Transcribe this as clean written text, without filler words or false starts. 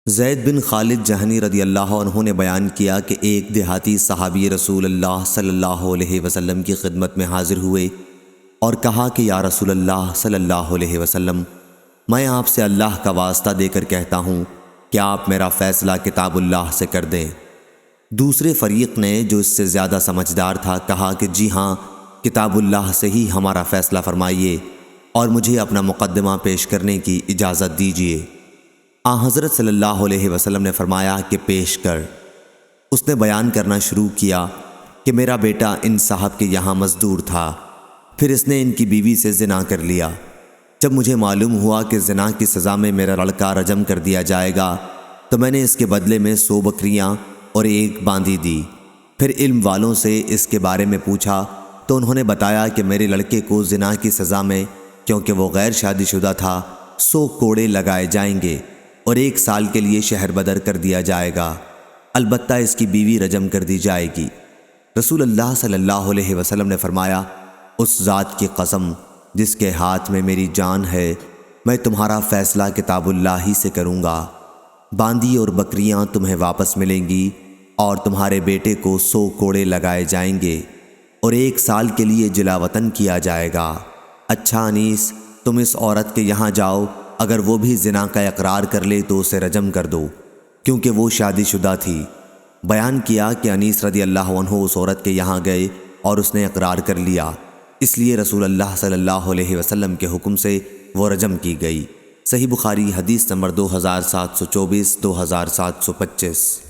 زید بن خالد جہنی رضی اللہ عنہ نے بیان کیا کہ ایک دیہاتی صحابی رسول اللہ صلی اللہ علیہ وسلم کی خدمت میں حاضر ہوئے اور کہا کہ یا رسول اللہ صلی اللہ علیہ وسلم، میں آپ سے اللہ کا واسطہ دے کر کہتا ہوں کہ آپ میرا فیصلہ کتاب اللہ سے کر دیں۔ دوسرے فریق نے، جو اس سے زیادہ سمجھدار تھا، کہا کہ جی ہاں، کتاب اللہ سے ہی ہمارا فیصلہ فرمائیے اور مجھے اپنا مقدمہ پیش کرنے کی اجازت دیجیے۔ حضرت صلی اللہ علیہ وسلم نے فرمایا کہ پیش کر۔ اس نے بیان کرنا شروع کیا کہ میرا بیٹا ان صاحب کے یہاں مزدور تھا، پھر اس نے ان کی بیوی سے زنا کر لیا۔ جب مجھے معلوم ہوا کہ زنا کی سزا میں میرا لڑکا رجم کر دیا جائے گا تو میں نے اس کے بدلے میں 100 بکریاں اور 1 باندی دی۔ پھر علم والوں سے اس کے بارے میں پوچھا تو انہوں نے بتایا کہ میرے لڑکے کو زنا کی سزا میں، کیونکہ وہ غیر شادی شدہ تھا، 100 کوڑے لگائے جائیں گے اور 1 سال کے لیے شہر بدر کر دیا جائے گا، البتہ اس کی بیوی رجم کر دی جائے گی۔ رسول اللہ صلی اللہ علیہ وسلم نے فرمایا، اس ذات کی قسم جس کے ہاتھ میں میری جان ہے، میں تمہارا فیصلہ کتاب اللہ ہی سے کروں گا۔ باندی اور بکریاں تمہیں واپس ملیں گی اور تمہارے بیٹے کو 100 کوڑے لگائے جائیں گے اور 1 سال کے لیے جلا وطن کیا جائے گا۔ اچھا انیس، تم اس عورت کے یہاں جاؤ، اگر وہ بھی زنا کا اقرار کر لے تو اسے رجم کر دو، کیونکہ وہ شادی شدہ تھی۔ بیان کیا کہ انیس رضی اللہ عنہ اس عورت کے یہاں گئے اور اس نے اقرار کر لیا، اس لیے رسول اللہ صلی اللہ علیہ وسلم کے حکم سے وہ رجم کی گئی۔ صحیح بخاری حدیث نمبر 2724 2725۔